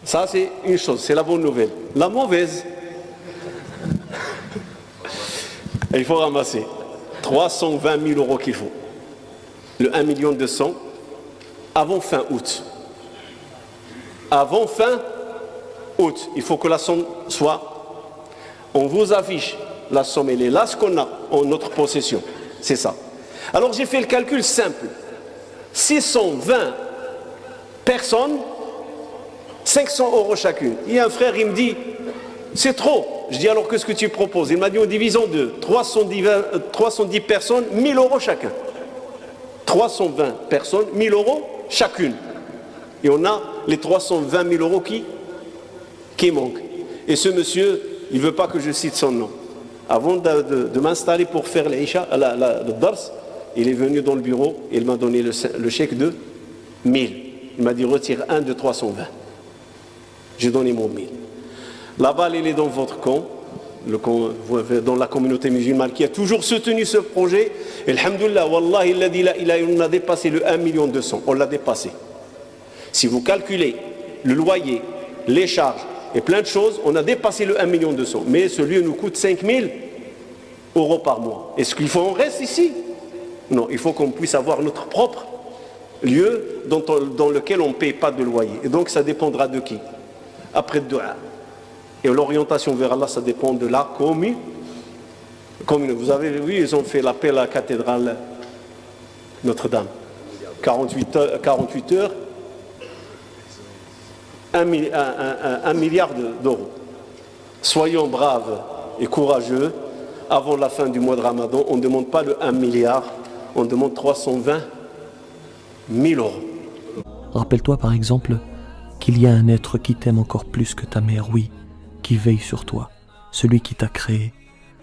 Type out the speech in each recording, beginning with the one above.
Ça, c'est une chose, c'est la bonne nouvelle. La mauvaise, il faut ramasser 320 000 euros qu'il faut. Le 1 200 000 avant fin août. Avant fin août, il faut que la somme soit. On vous affiche la somme, elle est là, ce qu'on a en notre possession. C'est ça. Alors j'ai fait le calcul simple. 620 personnes, 500 euros chacune. Il y a un frère, il me dit, c'est trop. Je dis, alors qu'est-ce que tu proposes? Il m'a dit, en divisant de 310 personnes, 1000 euros chacun. 320 personnes, 1000 euros chacune. Et on a les 320 000 euros qui manquent. Et ce monsieur, il ne veut pas que je cite son nom. Avant de m'installer pour faire le dars, il est venu dans le bureau et il m'a donné le chèque de 1000. Il m'a dit, retire un de 320. J'ai donné mon 1000. La balle, elle est dans votre camp, dans la communauté musulmane qui a toujours soutenu ce projet. Et alhamdoulilah, wallahi, on a dépassé le 1 200 000. On l'a dépassé. Si vous calculez le loyer, les charges et plein de choses, on a dépassé le 1 200 000. Mais ce lieu nous coûte 5 000 euros par mois. Est-ce qu'il faut en reste ici? Non, il faut qu'on puisse avoir notre propre lieu dans lequel on ne paye pas de loyer. Et donc ça dépendra de qui? Après de dua. Et l'orientation vers Allah, ça dépend de la commune. Vous avez vu, ils ont fait l'appel à la cathédrale Notre-Dame. 48 heures, 1 milliard d'euros. Soyons braves et courageux. Avant la fin du mois de Ramadan, on ne demande pas le 1 milliard, on demande 320 000 euros. Rappelle-toi par exemple qu'il y a un être qui t'aime encore plus que ta mère, oui, qui veille sur toi, celui qui t'a créé,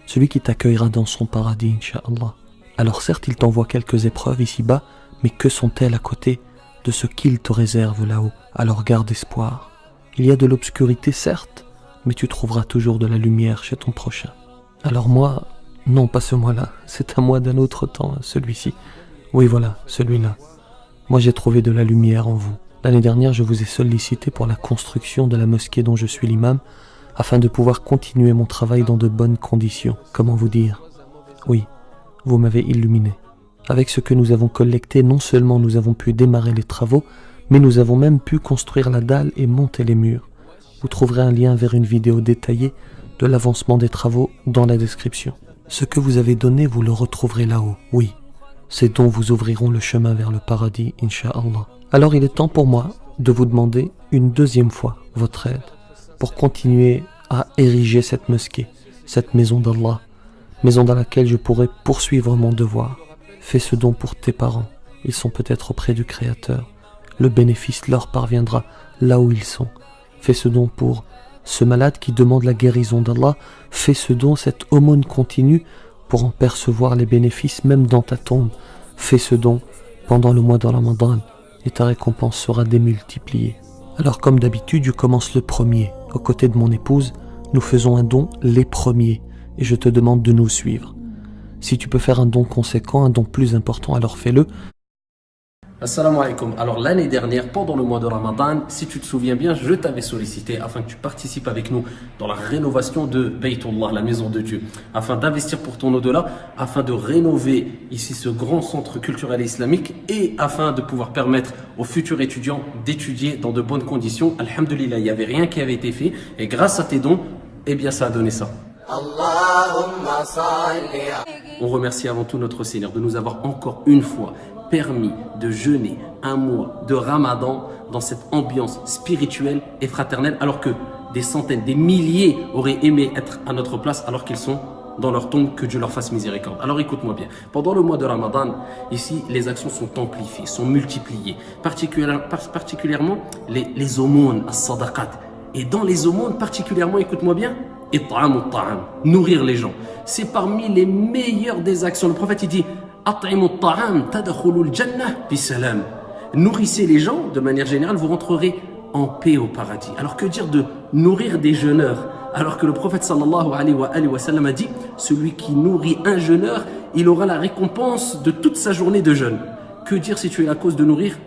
celui qui t'accueillera dans son paradis, Inch'Allah. Alors certes, il t'envoie quelques épreuves ici-bas, mais que sont-elles à côté de ce qu'il te réserve là-haut? Alors garde espoir. Il y a de l'obscurité, certes, mais tu trouveras toujours de la lumière chez ton prochain. Alors moi, non pas ce mois-là, c'est un mois d'un autre temps, celui-ci. Oui voilà, celui-là. Moi j'ai trouvé de la lumière en vous. L'année dernière, je vous ai sollicité pour la construction de la mosquée dont je suis l'imam, afin de pouvoir continuer mon travail dans de bonnes conditions. Comment vous dire? Oui, vous m'avez illuminé. Avec ce que nous avons collecté, non seulement nous avons pu démarrer les travaux, mais nous avons même pu construire la dalle et monter les murs. Vous trouverez un lien vers une vidéo détaillée de l'avancement des travaux dans la description. Ce que vous avez donné, vous le retrouverez là-haut. Oui, ces dons vous ouvriront le chemin vers le paradis, Inch'Allah. Alors il est temps pour moi de vous demander une deuxième fois votre aide pour continuer à ériger cette mosquée, cette maison d'Allah, maison dans laquelle je pourrai poursuivre mon devoir. Fais ce don pour tes parents, ils sont peut-être auprès du Créateur. Le bénéfice leur parviendra là où ils sont. Fais ce don pour ce malade qui demande la guérison d'Allah. Fais ce don, cette aumône continue pour en percevoir les bénéfices même dans ta tombe. Fais ce don pendant le mois de Ramadan et ta récompense sera démultipliée. Alors comme d'habitude, je commence le premier. Aux côtés de mon épouse, nous faisons un don les premiers et je te demande de nous suivre. Si tu peux faire un don conséquent, un don plus important, alors fais-le. Assalamu alaikum. Alors l'année dernière, pendant le mois de Ramadan, si tu te souviens bien, je t'avais sollicité afin que tu participes avec nous dans la rénovation de Baytullah, la maison de Dieu, afin d'investir pour ton au-delà, afin de rénover ici ce grand centre culturel et islamique et afin de pouvoir permettre aux futurs étudiants d'étudier dans de bonnes conditions. Alhamdulillah, il n'y avait rien qui avait été fait et grâce à tes dons, eh bien ça a donné ça. On remercie avant tout notre Seigneur de nous avoir encore une fois permis de jeûner un mois de Ramadan dans cette ambiance spirituelle et fraternelle, alors que des centaines, des milliers auraient aimé être à notre place alors qu'ils sont dans leur tombe, que Dieu leur fasse miséricorde. Alors écoute-moi bien, pendant le mois de Ramadan, ici les actions sont amplifiées, sont multipliées, particulièrement les aumônes, as-sadaqat. Et dans les aumônes particulièrement, écoute-moi bien, nourrir les gens. C'est parmi les meilleures des actions. Le prophète il dit nourrissez les gens, de manière générale, vous rentrerez en paix au paradis. Alors que dire de nourrir des jeûneurs? Alors que le prophète sallallahu alayhi wa sallam a dit, celui qui nourrit un jeûneur, il aura la récompense de toute sa journée de jeûne. Que dire si tu es la cause de nourrir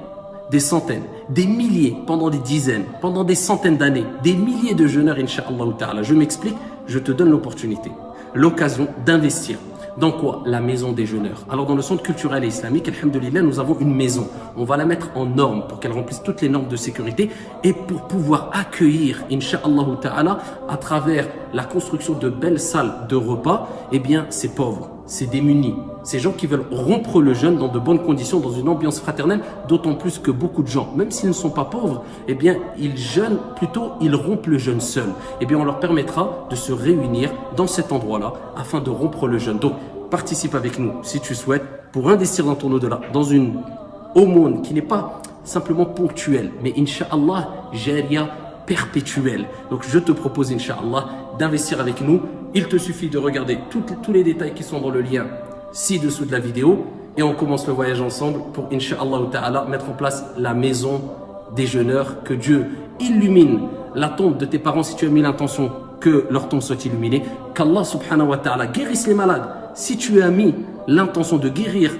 des centaines, des milliers, pendant des dizaines, pendant des centaines d'années, des milliers de jeûneurs, Inch'Allah ta'ala. Je m'explique, je te donne l'opportunité, l'occasion d'investir. Dans quoi? La maison des jeûneurs. Alors dans le centre culturel et islamique, alhamdoulilah, nous avons une maison. On va la mettre en norme pour qu'elle remplisse toutes les normes de sécurité et pour pouvoir accueillir, Inch'Allah ta'ala, à travers la construction de belles salles de repas, eh bien, ces pauvres, ces démunis, ces gens qui veulent rompre le jeûne dans de bonnes conditions, dans une ambiance fraternelle, d'autant plus que beaucoup de gens, même s'ils ne sont pas pauvres, eh bien, ils jeûnent, plutôt, ils rompent le jeûne seuls. Eh bien, on leur permettra de se réunir dans cet endroit-là afin de rompre le jeûne. Donc, participe avec nous, si tu souhaites, pour investir dans ton au-delà, dans une aumône qui n'est pas simplement ponctuelle, mais Inch'Allah, Jaria perpétuelle. Donc, je te propose, Inch'Allah, d'investir avec nous. Il te suffit de regarder tous les détails qui sont dans le lien ci-dessous de la vidéo et on commence le voyage ensemble pour, Inch'Allah ta'ala, mettre en place la maison des jeûneurs. Que Dieu illumine la tombe de tes parents si tu as mis l'intention que leur tombe soit illuminée. Qu'Allah subhanahu wa ta'ala guérisse les malades si tu as mis l'intention de guérir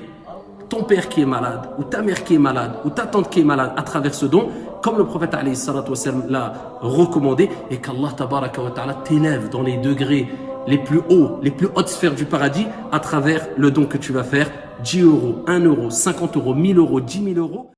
ton père qui est malade, ou ta mère qui est malade, ou ta tante qui est malade à travers ce don, comme le prophète alayhi salatu wa sallam l'a recommandé, et qu'Allah tabaraka wa ta'ala t'élève dans les degrés les plus hauts, les plus hautes sphères du paradis à travers le don que tu vas faire. 10 euros, 1 euro, 50 euros, 1000 euros, 10 000 euros.